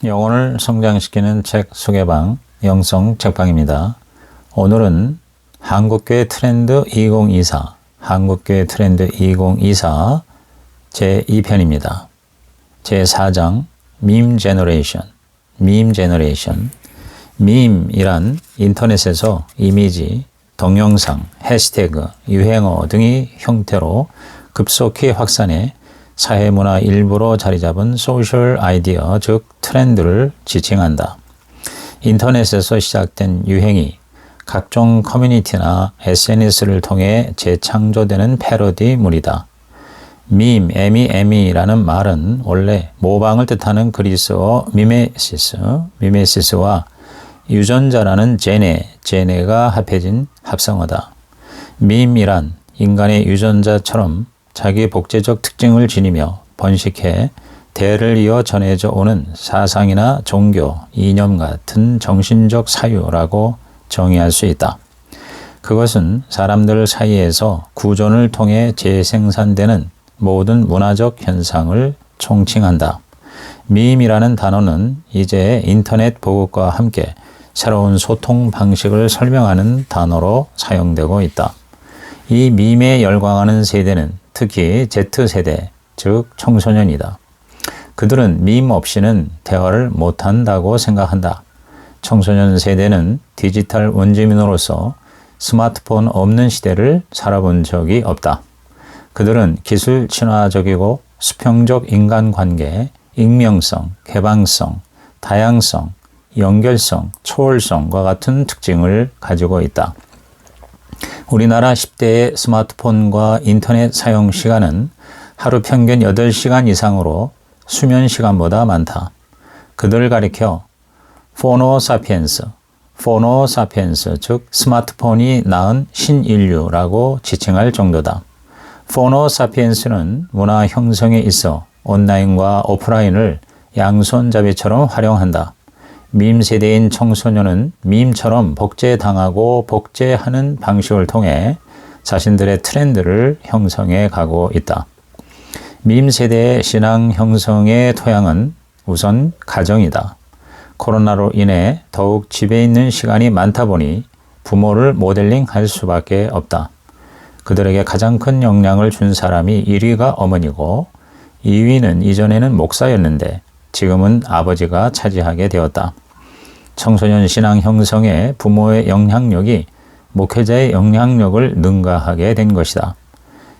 영혼을 성장시키는 책 소개방, 영성 책방입니다. 오늘은 한국교회 트렌드 2024, 한국교회 트렌드 2024 제2편입니다. 제4장, 밈 제너레이션, 밈 제너레이션. 밈이란 인터넷에서 이미지, 동영상, 해시태그, 유행어 등의 형태로 급속히 확산해 사회문화 일부로 자리 잡은 소셜 아이디어, 즉 트렌드를 지칭한다. 인터넷에서 시작된 유행이 각종 커뮤니티나 SNS를 통해 재창조되는 패러디물이다. 밈, 에미라는 말은 원래 모방을 뜻하는 그리스어 미메시스와 유전자라는 제네가 합해진 합성어다. 밈이란 인간의 유전자처럼 자기 복제적 특징을 지니며 번식해 대를 이어 전해져 오는 사상이나 종교, 이념 같은 정신적 사유라고 정의할 수 있다. 그것은 사람들 사이에서 구존을 통해 재생산되는 모든 문화적 현상을 총칭한다. 밈이라는 단어는 이제 인터넷 보급과 함께 새로운 소통 방식을 설명하는 단어로 사용되고 있다. 이 밈에 열광하는 세대는 특히 Z세대, 즉 청소년이다. 그들은 밈 없이는 대화를 못한다고 생각한다. 청소년 세대는 디지털 원주민으로서 스마트폰 없는 시대를 살아본 적이 없다. 그들은 기술 친화적이고 수평적 인간관계, 익명성, 개방성, 다양성, 연결성, 초월성과 같은 특징을 가지고 있다. 우리나라 10대의 스마트폰과 인터넷 사용 시간은 하루 평균 8시간 이상으로 수면 시간보다 많다. 그들을 가리켜 포노사피엔스, 즉 스마트폰이 낳은 신인류라고 지칭할 정도다. 포노사피엔스는 문화 형성에 있어 온라인과 오프라인을 양손잡이처럼 활용한다. 밈 세대인 청소년은 밈처럼 복제당하고 복제하는 방식을 통해 자신들의 트렌드를 형성해 가고 있다. 밈 세대의 신앙 형성의 토양은 우선 가정이다. 코로나로 인해 더욱 집에 있는 시간이 많다 보니 부모를 모델링할 수밖에 없다. 그들에게 가장 큰 영향을 준 사람이 1위가 어머니고 2위는 이전에는 목사였는데 지금은 아버지가 차지하게 되었다. 청소년 신앙 형성에 부모의 영향력이 목회자의 영향력을 능가하게 된 것이다.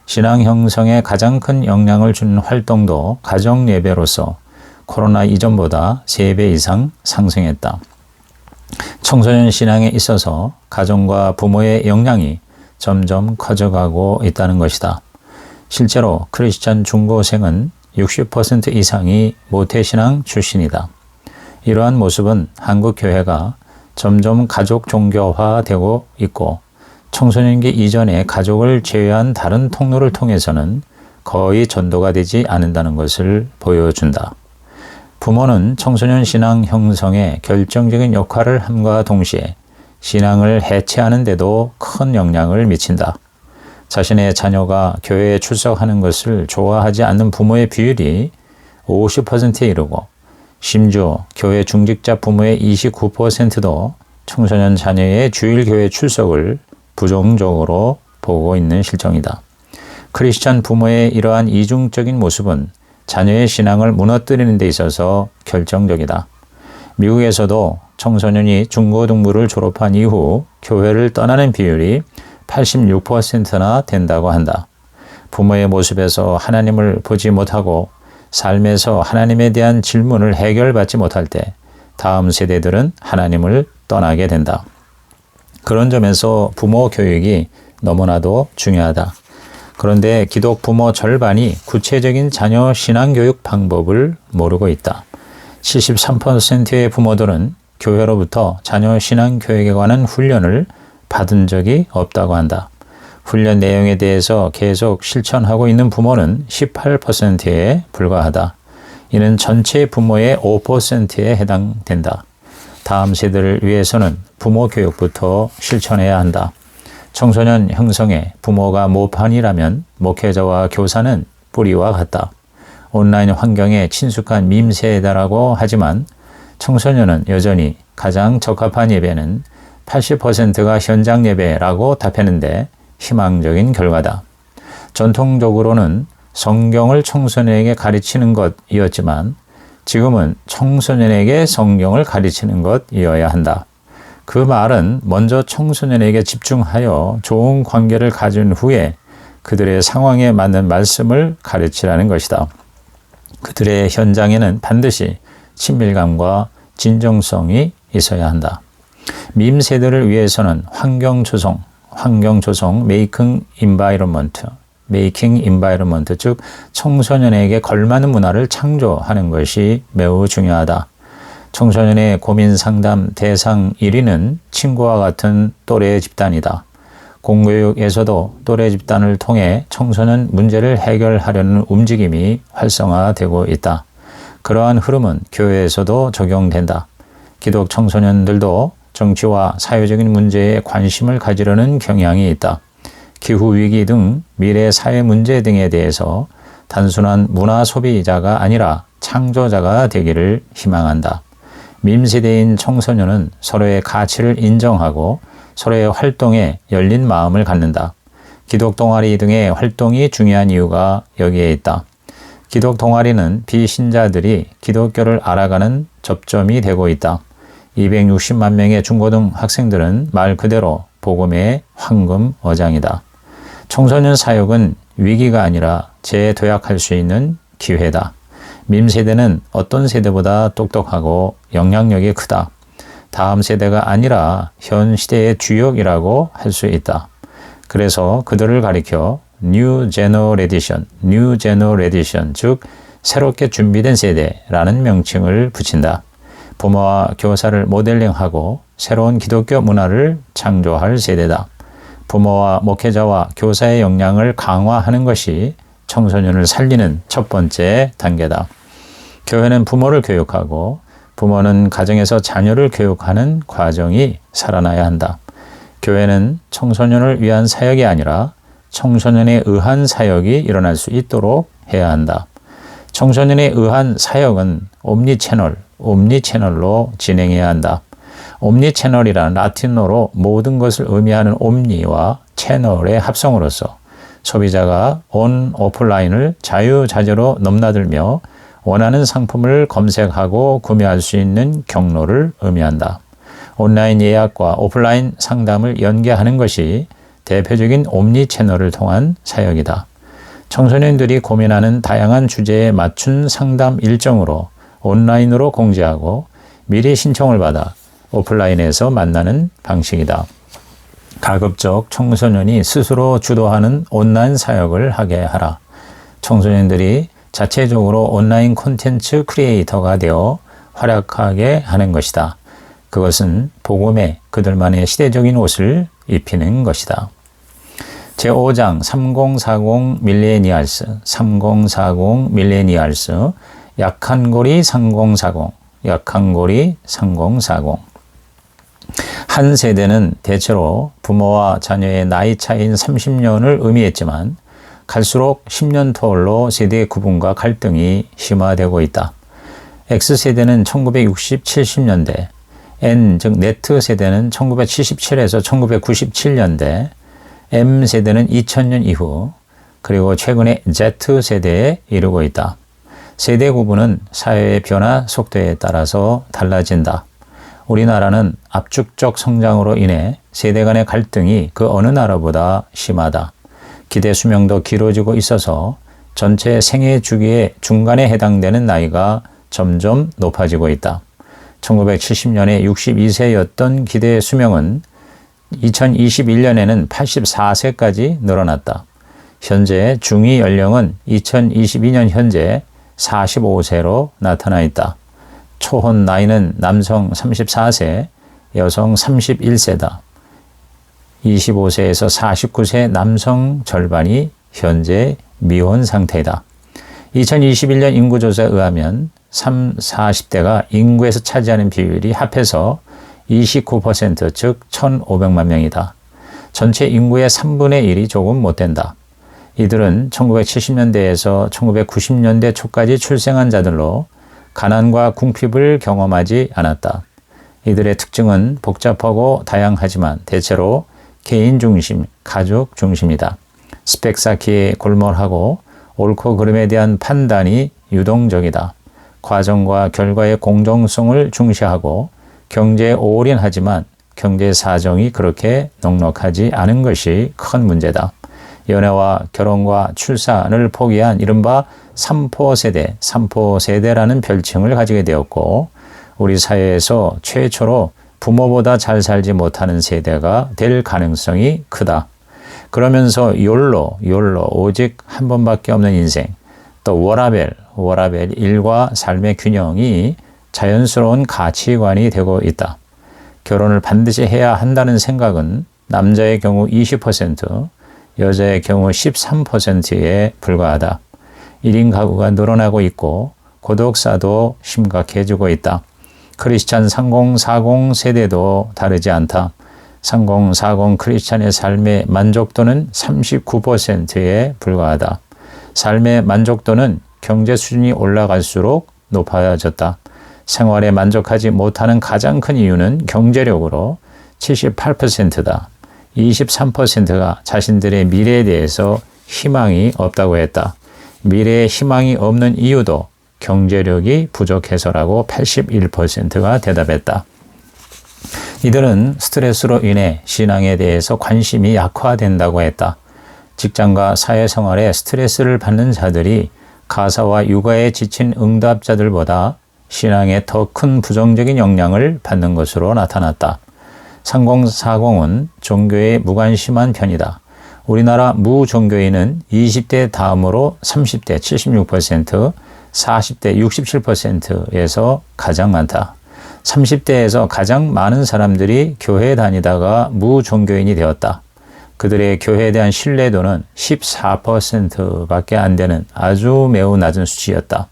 신앙 형성에 가장 큰 영향을 준 활동도 가정 예배로서 코로나 이전보다 3배 이상 상승했다. 청소년 신앙에 있어서 가정과 부모의 영향이 점점 커져가고 있다는 것이다. 실제로 크리스천 중고생은 60% 이상이 모태신앙 출신이다. 이러한 모습은 한국 교회가 점점 가족 종교화되고 있고 청소년기 이전에 가족을 제외한 다른 통로를 통해서는 거의 전도가 되지 않는다는 것을 보여준다. 부모는 청소년 신앙 형성에 결정적인 역할을 함과 동시에 신앙을 해체하는 데도 큰 영향을 미친다. 자신의 자녀가 교회에 출석하는 것을 좋아하지 않는 부모의 비율이 50%에 이르고 심지어 교회 중직자 부모의 29%도 청소년 자녀의 주일 교회 출석을 부정적으로 보고 있는 실정이다. 크리스천 부모의 이러한 이중적인 모습은 자녀의 신앙을 무너뜨리는 데 있어서 결정적이다. 미국에서도 청소년이 중고등부를 졸업한 이후 교회를 떠나는 비율이 86%나 된다고 한다. 부모의 모습에서 하나님을 보지 못하고 삶에서 하나님에 대한 질문을 해결받지 못할 때 다음 세대들은 하나님을 떠나게 된다. 그런 점에서 부모 교육이 너무나도 중요하다. 그런데 기독 부모 절반이 구체적인 자녀 신앙 교육 방법을 모르고 있다. 73%의 부모들은 교회로부터 자녀 신앙 교육에 관한 훈련을 받은 적이 없다고 한다. 훈련 내용에 대해서 계속 실천하고 있는 부모는 18%에 불과하다. 이는 전체 부모의 5%에 해당된다. 다음 세대를 위해서는 부모 교육부터 실천해야 한다. 청소년 형성에 부모가 모판이라면 목회자와 교사는 뿌리와 같다. 온라인 환경에 친숙한 밈세대라고 하지만 청소년은 여전히 가장 적합한 예배는 80%가 현장 예배라고 답했는데 희망적인 결과다. 전통적으로는 성경을 청소년에게 가르치는 것이었지만 지금은 청소년에게 성경을 가르치는 것이어야 한다. 그 말은 먼저 청소년에게 집중하여 좋은 관계를 가진 후에 그들의 상황에 맞는 말씀을 가르치라는 것이다. 그들의 현장에는 반드시 친밀감과 진정성이 있어야 한다. 밈 세대를 위해서는 환경 조성, 메이킹 인바이러먼트, 즉 청소년에게 걸맞는 문화를 창조하는 것이 매우 중요하다. 청소년의 고민 상담 대상 1위는 친구와 같은 또래 집단이다. 공교육에서도 또래 집단을 통해 청소년 문제를 해결하려는 움직임이 활성화되고 있다. 그러한 흐름은 교회에서도 적용된다. 기독 청소년들도 정치와 사회적인 문제에 관심을 가지려는 경향이 있다. 기후위기 등 미래 사회 문제 등에 대해서 단순한 문화 소비자가 아니라 창조자가 되기를 희망한다. 밈세대인 청소년은 서로의 가치를 인정하고 서로의 활동에 열린 마음을 갖는다. 기독 동아리 등의 활동이 중요한 이유가 여기에 있다. 기독 동아리는 비신자들이 기독교를 알아가는 접점이 되고 있다. 260만 명의 중고등 학생들은 말 그대로 복음의 황금 어장이다. 청소년 사역은 위기가 아니라 재도약할 수 있는 기회다. 밈 세대는 어떤 세대보다 똑똑하고 영향력이 크다. 다음 세대가 아니라 현 시대의 주역이라고 할 수 있다. 그래서 그들을 가리켜 New Generation, 즉 새롭게 준비된 세대라는 명칭을 붙인다. 부모와 교사를 모델링하고 새로운 기독교 문화를 창조할 세대다. 부모와 목회자와 교사의 역량을 강화하는 것이 청소년을 살리는 첫 번째 단계다. 교회는 부모를 교육하고 부모는 가정에서 자녀를 교육하는 과정이 살아나야 한다. 교회는 청소년을 위한 사역이 아니라 청소년에 의한 사역이 일어날 수 있도록 해야 한다. 청소년에 의한 사역은 옴니채널로 진행해야 한다. 옴니채널이란 라틴어로 모든 것을 의미하는 옴니와 채널의 합성으로서 소비자가 온, 오프라인을 자유자재로 넘나들며 원하는 상품을 검색하고 구매할 수 있는 경로를 의미한다. 온라인 예약과 오프라인 상담을 연계하는 것이 대표적인 옴니 채널을 통한 사역이다. 청소년들이 고민하는 다양한 주제에 맞춘 상담 일정으로 온라인으로 공지하고 미리 신청을 받아 오프라인에서 만나는 방식이다. 가급적 청소년이 스스로 주도하는 온라인 사역을 하게 하라. 청소년들이 자체적으로 온라인 콘텐츠 크리에이터가 되어 활약하게 하는 것이다. 그것은 복음에 그들만의 시대적인 옷을 입히는 것이다. 제5장 3040 밀레니얼스 약한고리 3040 한 세대는 대체로 부모와 자녀의 나이 차이인 30년을 의미했지만 갈수록 10년 터울로 세대 구분과 갈등이 심화되고 있다. X세대는 1960, 70년대, N 즉 네트 세대는 1977에서 1997년대, M세대는 2000년 이후, 그리고 최근에 Z세대에 이르고 있다. 세대 구분은 사회의 변화 속도에 따라서 달라진다. 우리나라는 압축적 성장으로 인해 세대 간의 갈등이 그 어느 나라보다 심하다. 기대 수명도 길어지고 있어서 전체 생애 주기의 중간에 해당되는 나이가 점점 높아지고 있다. 1970년에 62세였던 기대 수명은 2021년에는 84세까지 늘어났다. 현재 중위 연령은 2022년 현재 45세로 나타나 있다. 초혼 나이는 남성 34세, 여성 31세다. 25세에서 49세 남성 절반이 현재 미혼 상태이다. 2021년 인구조사에 의하면 40대가 인구에서 차지하는 비율이 합해서 29%, 즉 1,500만 명이다. 전체 인구의 3분의 1이 조금 못 된다. 이들은 1970년대에서 1990년대 초까지 출생한 자들로 가난과 궁핍을 경험하지 않았다. 이들의 특징은 복잡하고 다양하지만 대체로 개인 중심, 가족 중심이다. 스펙 쌓기에 골몰하고 옳고 그름에 대한 판단이 유동적이다. 과정과 결과의 공정성을 중시하고 경제에 올인하지만 경제 사정이 그렇게 넉넉하지 않은 것이 큰 문제다. 연애와 결혼과 출산을 포기한 이른바 삼포세대라는 별칭을 가지게 되었고 우리 사회에서 최초로 부모보다 잘 살지 못하는 세대가 될 가능성이 크다. 그러면서 욜로 오직 한 번밖에 없는 인생 또 워라벨 일과 삶의 균형이 자연스러운 가치관이 되고 있다. 결혼을 반드시 해야 한다는 생각은 남자의 경우 20%, 여자의 경우 13%에 불과하다. 1인 가구가 늘어나고 있고 고독사도 심각해지고 있다. 크리스찬 3040 세대도 다르지 않다. 3040 크리스찬의 삶의 만족도는 39%에 불과하다. 삶의 만족도는 경제 수준이 올라갈수록 높아졌다. 생활에 만족하지 못하는 가장 큰 이유는 경제력으로 78%다. 23%가 자신들의 미래에 대해서 희망이 없다고 했다. 미래에 희망이 없는 이유도 경제력이 부족해서라고 81%가 대답했다. 이들은 스트레스로 인해 신앙에 대해서 관심이 약화된다고 했다. 직장과 사회생활에 스트레스를 받는 자들이 가사와 육아에 지친 응답자들보다 신앙에 더 큰 부정적인 영향을 받는 것으로 나타났다. 3040은 종교에 무관심한 편이다. 우리나라 무종교인은 20대 다음으로 30대 76%, 40대 67%에서 가장 많다. 30대에서 가장 많은 사람들이 교회에 다니다가 무종교인이 되었다. 그들의 교회에 대한 신뢰도는 14%밖에 안 되는 아주 매우 낮은 수치였다.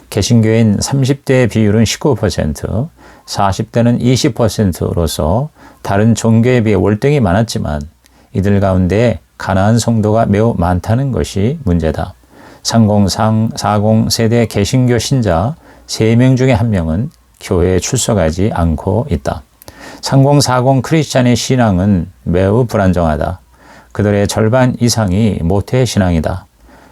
개신교인 30대의 비율은 19%, 40대는 20%로서 다른 종교에 비해 월등히 많았지만 이들 가운데 가난한 성도가 매우 많다는 것이 문제다. 3040 세대 개신교 신자 3명 중에 1명은 교회에 출석하지 않고 있다. 3040 크리스찬의 신앙은 매우 불안정하다. 그들의 절반 이상이 모태신앙이다.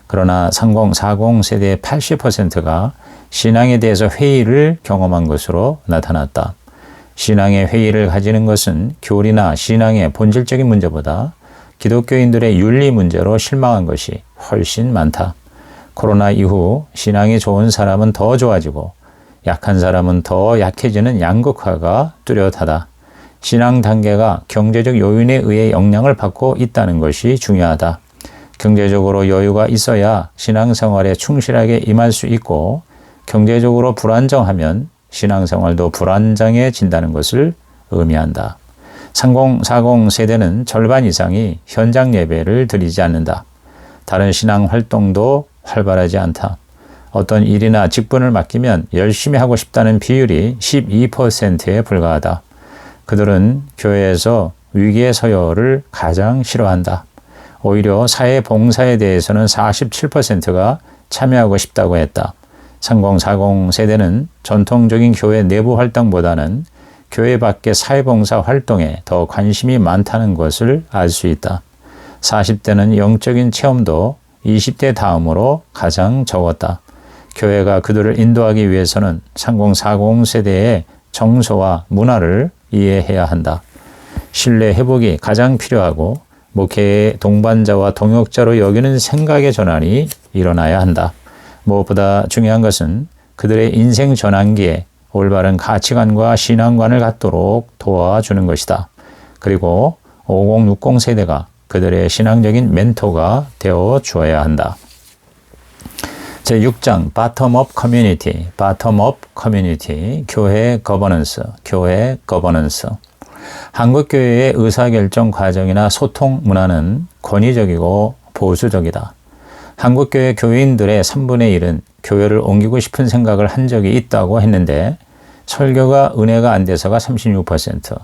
그러나 3040 세대의 80%가 신앙에 대해서 회의를 경험한 것으로 나타났다. 신앙의 회의를 가지는 것은 교리나 신앙의 본질적인 문제보다 기독교인들의 윤리 문제로 실망한 것이 훨씬 많다. 코로나 이후 신앙이 좋은 사람은 더 좋아지고 약한 사람은 더 약해지는 양극화가 뚜렷하다. 신앙 단계가 경제적 요인에 의해 영향을 받고 있다는 것이 중요하다. 경제적으로 여유가 있어야 신앙생활에 충실하게 임할 수 있고 경제적으로 불안정하면 신앙생활도 불안정해진다는 것을 의미한다. 3040 세대는 절반 이상이 현장 예배를 드리지 않는다. 다른 신앙 활동도 활발하지 않다. 어떤 일이나 직분을 맡기면 열심히 하고 싶다는 비율이 12%에 불과하다. 그들은 교회에서 위기의 서열을 가장 싫어한다. 오히려 사회 봉사에 대해서는 47%가 참여하고 싶다고 했다. 3040 세대는 전통적인 교회 내부 활동보다는 교회 밖의 사회봉사 활동에 더 관심이 많다는 것을 알 수 있다. 40대는 영적인 체험도 20대 다음으로 가장 적었다. 교회가 그들을 인도하기 위해서는 3040 세대의 정서와 문화를 이해해야 한다. 신뢰 회복이 가장 필요하고 목회의 동반자와 동역자로 여기는 생각의 전환이 일어나야 한다. 무엇보다 중요한 것은 그들의 인생 전환기에 올바른 가치관과 신앙관을 갖도록 도와주는 것이다. 그리고 5060 세대가 그들의 신앙적인 멘토가 되어 주어야 한다. 제6장 바텀업 커뮤니티, 교회 거버넌스. 한국교회의 의사결정 과정이나 소통 문화는 권위적이고 보수적이다. 한국교회 교인들의 3분의 1은 교회를 옮기고 싶은 생각을 한 적이 있다고 했는데 설교가 은혜가 안 돼서가 36%,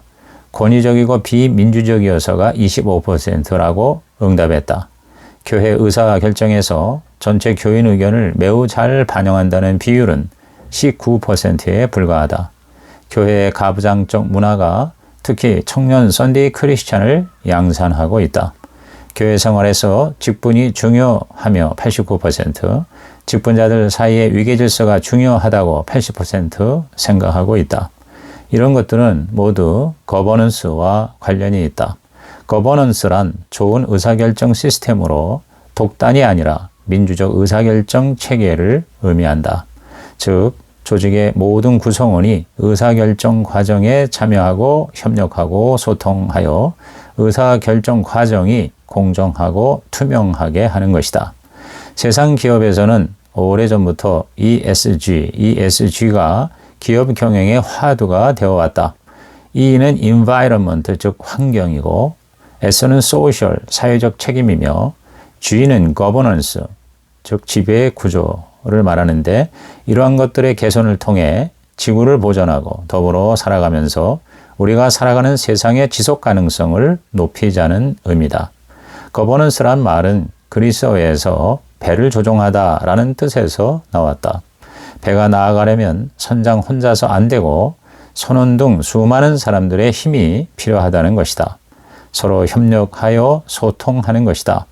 권위적이고 비민주적이어서가 25%라고 응답했다. 교회 의사결정에서 전체 교인 의견을 매우 잘 반영한다는 비율은 19%에 불과하다. 교회의 가부장적 문화가 특히 청년 선데이 크리스찬을 양산하고 있다. 교회 생활에서 직분이 중요하며 89%, 직분자들 사이의 위계질서가 중요하다고 80% 생각하고 있다. 이런 것들은 모두 거버넌스와 관련이 있다. 거버넌스란 좋은 의사결정 시스템으로 독단이 아니라 민주적 의사결정 체계를 의미한다. 즉, 조직의 모든 구성원이 의사결정 과정에 참여하고 협력하고 소통하여 의사결정 과정이 공정하고 투명하게 하는 것이다. 세상 기업에서는 오래전부터 ESG가 기업 경영의 화두가 되어왔다. E는 environment, 즉 환경이고, S는 social, 사회적 책임이며, G는 governance, 즉 지배의 구조를 말하는데, 이러한 것들의 개선을 통해 지구를 보존하고 더불어 살아가면서 우리가 살아가는 세상의 지속 가능성을 높이자는 의미다. 거버넌스란 말은 그리스어에서 배를 조종하다라는 뜻에서 나왔다. 배가 나아가려면 선장 혼자서 안 되고 선원 등 수많은 사람들의 힘이 필요하다는 것이다. 서로 협력하여 소통하는 것이다.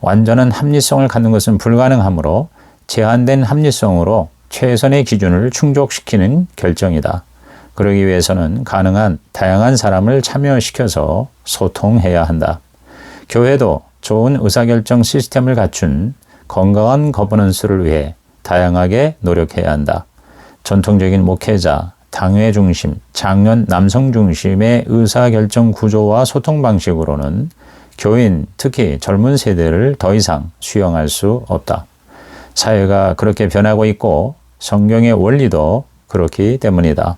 완전한 합리성을 갖는 것은 불가능하므로 제한된 합리성으로 최선의 기준을 충족시키는 결정이다. 그러기 위해서는 가능한 다양한 사람을 참여시켜서 소통해야 한다. 교회도 좋은 의사결정 시스템을 갖춘 건강한 거버넌스를 위해 다양하게 노력해야 한다. 전통적인 목회자, 당회 중심, 장년 남성 중심의 의사결정 구조와 소통 방식으로는 교인, 특히 젊은 세대를 더 이상 수용할 수 없다. 사회가 그렇게 변하고 있고 성경의 원리도 그렇기 때문이다.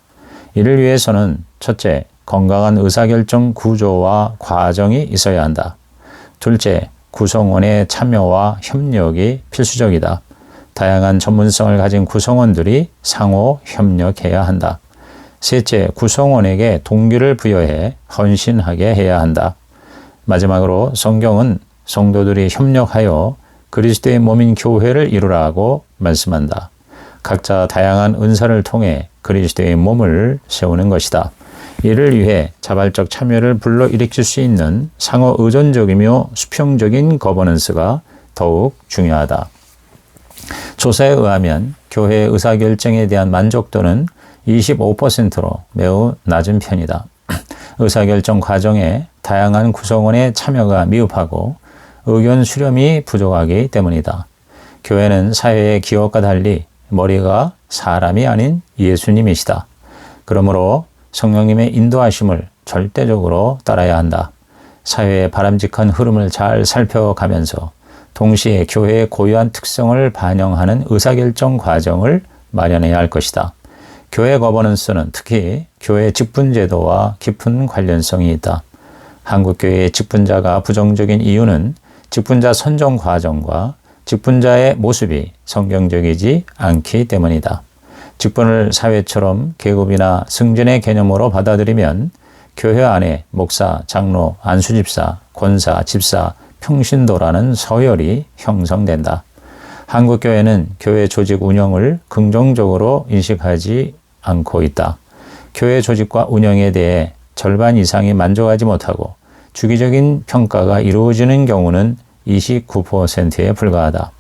이를 위해서는 첫째, 건강한 의사결정 구조와 과정이 있어야 한다. 둘째, 구성원의 참여와 협력이 필수적이다. 다양한 전문성을 가진 구성원들이 상호 협력해야 한다. 셋째, 구성원에게 동기를 부여해 헌신하게 해야 한다. 마지막으로 성경은 성도들이 협력하여 그리스도의 몸인 교회를 이루라고 말씀한다. 각자 다양한 은사를 통해 그리스도의 몸을 세우는 것이다. 이를 위해 자발적 참여를 불러일으킬 수 있는 상호 의존적이며 수평적인 거버넌스가 더욱 중요하다. 조사에 의하면 교회의 의사결정에 대한 만족도는 25%로 매우 낮은 편이다. 의사결정 과정에 다양한 구성원의 참여가 미흡하고 의견 수렴이 부족하기 때문이다. 교회는 사회의 기업과 달리 머리가 사람이 아닌 예수님이시다. 그러므로 성령님의 인도하심을 절대적으로 따라야 한다. 사회의 바람직한 흐름을 잘 살펴가면서 동시에 교회의 고유한 특성을 반영하는 의사결정 과정을 마련해야 할 것이다. 교회 거버넌스는 특히 교회 직분제도와 깊은 관련성이 있다. 한국교회의 직분자가 부정적인 이유는 직분자 선정 과정과 직분자의 모습이 성경적이지 않기 때문이다. 직분을 사회처럼 계급이나 승진의 개념으로 받아들이면 교회 안에 목사, 장로, 안수집사, 권사, 집사, 평신도라는 서열이 형성된다. 한국교회는 교회 조직 운영을 긍정적으로 인식하지 않고 있다. 교회 조직과 운영에 대해 절반 이상이 만족하지 못하고 주기적인 평가가 이루어지는 경우는 29%에 불과하다.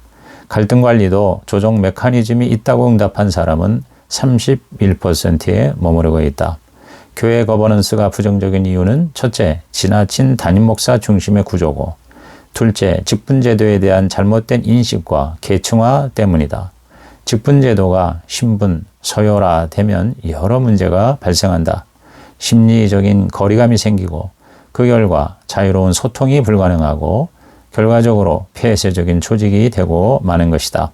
갈등 관리도 조정 메커니즘이 있다고 응답한 사람은 31%에 머무르고 있다. 교회 거버넌스가 부정적인 이유는 첫째, 지나친 담임 목사 중심의 구조고, 둘째, 직분제도에 대한 잘못된 인식과 계층화 때문이다. 직분제도가 신분, 서열화되면 여러 문제가 발생한다. 심리적인 거리감이 생기고 그 결과 자유로운 소통이 불가능하고 결과적으로 폐쇄적인 조직이 되고 마는 것이다.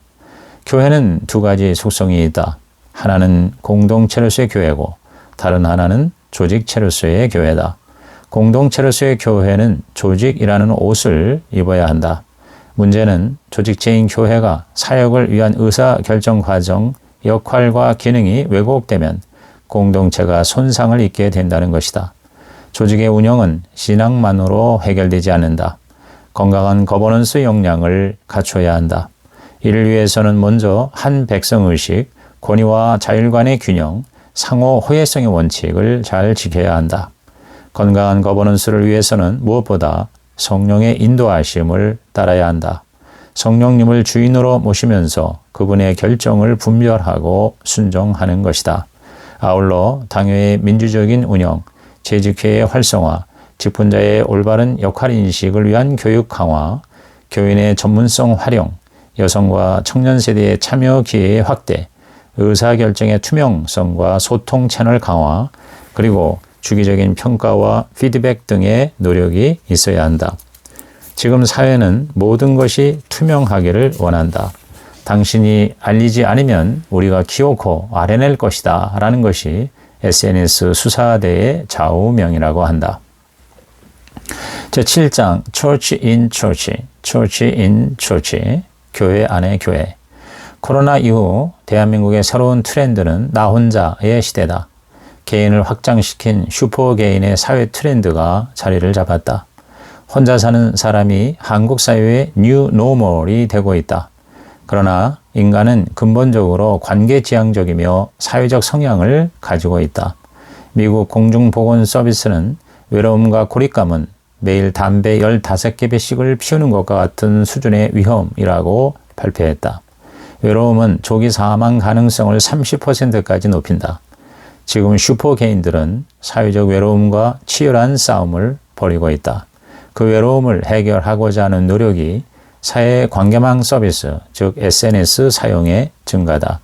교회는 두 가지 속성이 있다. 하나는 공동체로서의 교회고 다른 하나는 조직체로서의 교회다. 공동체로서의 교회는 조직이라는 옷을 입어야 한다. 문제는 조직체인 교회가 사역을 위한 의사결정 과정, 역할과 기능이 왜곡되면 공동체가 손상을 입게 된다는 것이다. 조직의 운영은 신앙만으로 해결되지 않는다. 건강한 거버넌스 역량을 갖춰야 한다. 이를 위해서는 먼저 한 백성의식, 권위와 자율 간의 균형, 상호 호혜성의 원칙을 잘 지켜야 한다. 건강한 거버넌스를 위해서는 무엇보다 성령의 인도하심을 따라야 한다. 성령님을 주인으로 모시면서 그분의 결정을 분별하고 순종하는 것이다. 아울러 당회의 민주적인 운영, 재직회의 활성화, 직분자의 올바른 역할인식을 위한 교육 강화, 교인의 전문성 활용, 여성과 청년 세대의 참여 기회의 확대, 의사결정의 투명성과 소통 채널 강화, 그리고 주기적인 평가와 피드백 등의 노력이 있어야 한다. 지금 사회는 모든 것이 투명하기를 원한다. 당신이 알리지 않으면 우리가 기어코 알아낼 것이다 라는 것이 SNS 수사대의 좌우명이라고 한다. 제7장 Church in Church, Church in Church, 교회 안의 교회. 코로나 이후 대한민국의 새로운 트렌드는 나 혼자의 시대다. 개인을 확장시킨 슈퍼개인의 사회 트렌드가 자리를 잡았다. 혼자 사는 사람이 한국 사회의 뉴 노멀이 되고 있다. 그러나 인간은 근본적으로 관계지향적이며 사회적 성향을 가지고 있다. 미국 공중보건서비스는 외로움과 고립감은 매일 담배 15개배씩을 피우는 것과 같은 수준의 위험이라고 발표했다. 외로움은 조기 사망 가능성을 30%까지 높인다. 지금 슈퍼개인들은 사회적 외로움과 치열한 싸움을 벌이고 있다. 그 외로움을 해결하고자 하는 노력이 사회 관계망 서비스, 즉 SNS 사용의 증가다.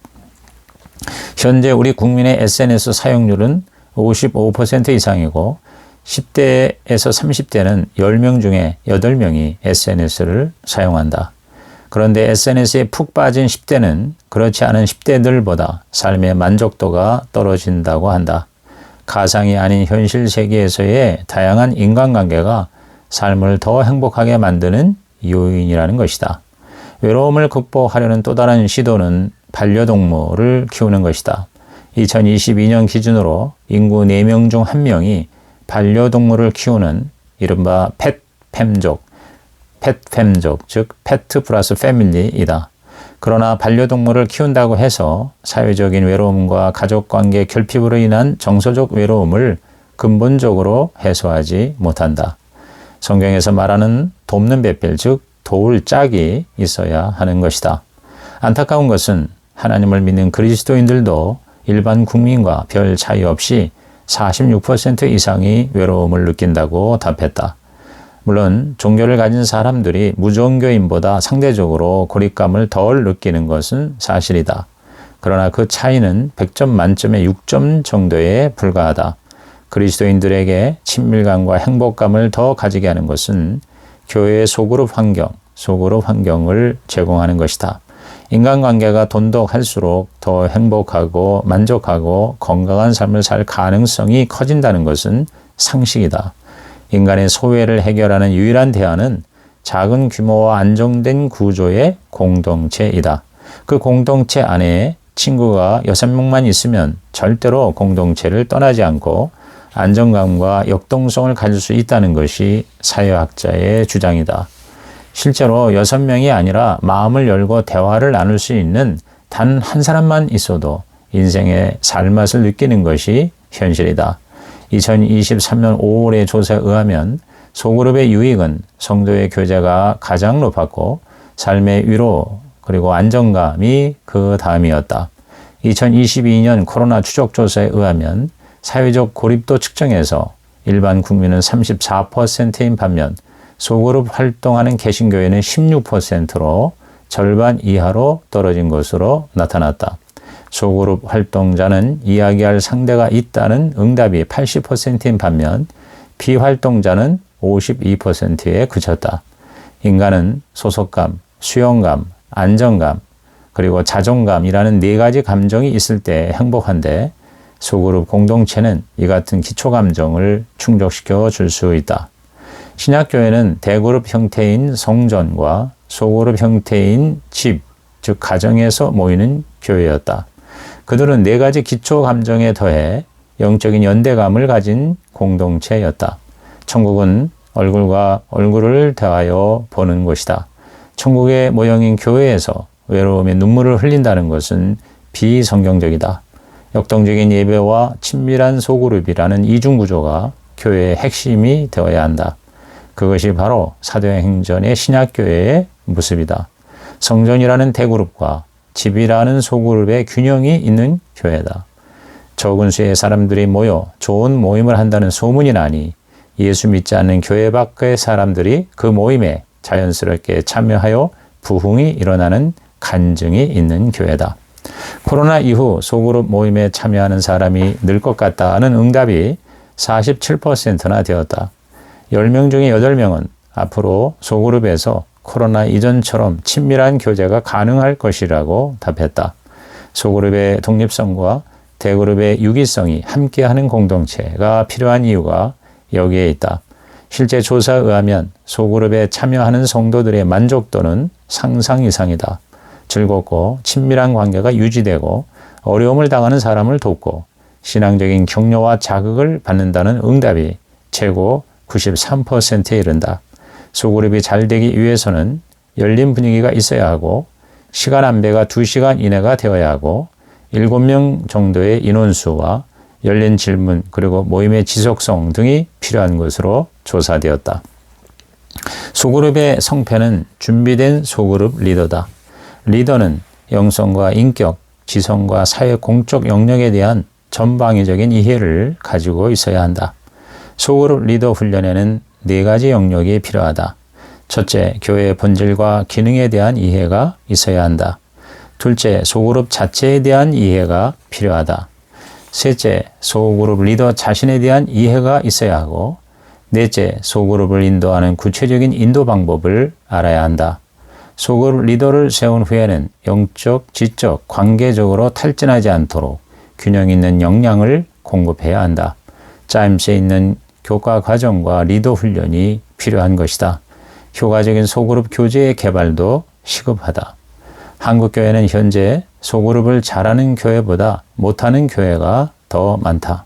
현재 우리 국민의 SNS 사용률은 55% 이상이고 10대에서 30대는 10명 중에 8명이 SNS를 사용한다. 그런데 SNS에 푹 빠진 10대는 그렇지 않은 10대들보다 삶의 만족도가 떨어진다고 한다. 가상이 아닌 현실 세계에서의 다양한 인간관계가 삶을 더 행복하게 만드는 요인이라는 것이다. 외로움을 극복하려는 또 다른 시도는 반려동물을 키우는 것이다. 2022년 기준으로 인구 4명 중 1명이 반려동물을 키우는 이른바 펫팸족, 즉 페트 플러스 패밀리이다. 그러나 반려동물을 키운다고 해서 사회적인 외로움과 가족관계 결핍으로 인한 정서적 외로움을 근본적으로 해소하지 못한다. 성경에서 말하는 돕는 배필, 즉 도울 짝이 있어야 하는 것이다. 안타까운 것은 하나님을 믿는 그리스도인들도 일반 국민과 별 차이 없이 46% 이상이 외로움을 느낀다고 답했다. 물론 종교를 가진 사람들이 무종교인보다 상대적으로 고립감을 덜 느끼는 것은 사실이다. 그러나 그 차이는 100점 만점에 6점 정도에 불과하다. 그리스도인들에게 친밀감과 행복감을 더 가지게 하는 것은 교회의 소그룹 환경을 제공하는 것이다. 인간관계가 돈독할수록 더 행복하고 만족하고 건강한 삶을 살 가능성이 커진다는 것은 상식이다. 인간의 소외를 해결하는 유일한 대안은 작은 규모와 안정된 구조의 공동체이다. 그 공동체 안에 친구가 6명만 있으면 절대로 공동체를 떠나지 않고 안정감과 역동성을 가질 수 있다는 것이 사회학자의 주장이다. 실제로 6명이 아니라 마음을 열고 대화를 나눌 수 있는 단 한 사람만 있어도 인생의 살맛을 느끼는 것이 현실이다. 2023년 5월의 조사에 의하면 소그룹의 유익은 성도의 교제가 가장 높았고 삶의 위로 그리고 안정감이 그 다음이었다. 2022년 코로나 추적조사에 의하면 사회적 고립도 측정에서 일반 국민은 34%인 반면 소그룹 활동하는 개신교회는 16%로 절반 이하로 떨어진 것으로 나타났다. 소그룹 활동자는 이야기할 상대가 있다는 응답이 80%인 반면 비활동자는 52%에 그쳤다. 인간은 소속감, 수용감, 안정감, 그리고 자존감이라는 4가지 감정이 있을 때 행복한데 소그룹 공동체는 이 같은 기초감정을 충족시켜 줄 수 있다. 신약교회는 대그룹 형태인 성전과 소그룹 형태인 집, 즉 가정에서 모이는 교회였다. 그들은 4가지 기초감정에 더해 영적인 연대감을 가진 공동체였다. 천국은 얼굴과 얼굴을 대하여 보는 곳이다. 천국의 모형인 교회에서 외로움의 눈물을 흘린다는 것은 비성경적이다. 역동적인 예배와 친밀한 소그룹이라는 이중구조가 교회의 핵심이 되어야 한다. 그것이 바로 사도행전의 신약교회의 모습이다. 성전이라는 대그룹과 집이라는 소그룹의 균형이 있는 교회다. 적은 수의 사람들이 모여 좋은 모임을 한다는 소문이 나니 예수 믿지 않는 교회 밖의 사람들이 그 모임에 자연스럽게 참여하여 부흥이 일어나는 간증이 있는 교회다. 코로나 이후 소그룹 모임에 참여하는 사람이 늘 것 같다는 응답이 47%나 되었다. 10명 중에 8명은 앞으로 소그룹에서 코로나 이전처럼 친밀한 교제가 가능할 것이라고 답했다. 소그룹의 독립성과 대그룹의 유기성이 함께하는 공동체가 필요한 이유가 여기에 있다. 실제 조사에 의하면 소그룹에 참여하는 성도들의 만족도는 상상 이상이다. 즐겁고 친밀한 관계가 유지되고 어려움을 당하는 사람을 돕고 신앙적인 격려와 자극을 받는다는 응답이 최고 93%에 이른다. 소그룹이 잘 되기 위해서는 열린 분위기가 있어야 하고 시간 안배가 2시간 이내가 되어야 하고 7명 정도의 인원수와 열린 질문 그리고 모임의 지속성 등이 필요한 것으로 조사되었다. 소그룹의 성패는 준비된 소그룹 리더다. 리더는 영성과 인격, 지성과 사회 공적 영역에 대한 전방위적인 이해를 가지고 있어야 한다. 소그룹 리더 훈련에는 4가지 영역이 필요하다. 첫째, 교회의 본질과 기능에 대한 이해가 있어야 한다. 둘째, 소그룹 자체에 대한 이해가 필요하다. 셋째, 소그룹 리더 자신에 대한 이해가 있어야 하고, 넷째, 소그룹을 인도하는 구체적인 인도 방법을 알아야 한다. 소그룹 리더를 세운 후에는 영적, 지적, 관계적으로 탈진하지 않도록 균형 있는 역량을 공급해야 한다. 짜임새 있는 교과 과정과 리더 훈련이 필요한 것이다. 효과적인 소그룹 교제의 개발도 시급하다. 한국교회는 현재 소그룹을 잘하는 교회보다 못하는 교회가 더 많다.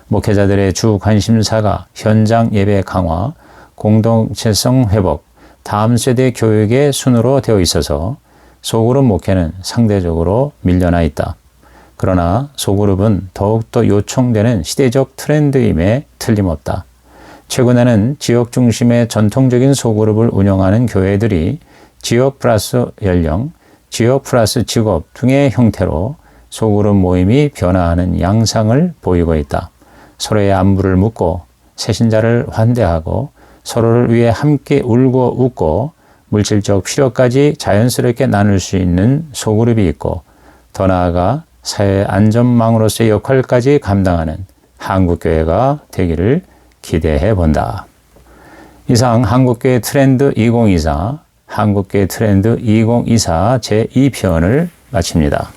목회자들의 주 관심사가 현장 예배 강화, 공동체성 회복, 다음 세대 교육의 순으로 되어 있어서 소그룹 목회는 상대적으로 밀려나 있다. 그러나 소그룹은 더욱더 요청되는 시대적 트렌드임에 틀림없다. 최근에는 지역 중심의 전통적인 소그룹을 운영하는 교회들이 지역 플러스 연령, 지역 플러스 직업 등의 형태로 소그룹 모임이 변화하는 양상을 보이고 있다. 서로의 안부를 묻고 새신자를 환대하고 서로를 위해 함께 울고 웃고 물질적 필요까지 자연스럽게 나눌 수 있는 소그룹이 있고 더 나아가 사회 안전망으로서의 역할까지 감당하는 한국교회가 되기를 기대해 본다. 이상 한국교회 트렌드 2024, 한국교회 트렌드 2024 제2편을 마칩니다.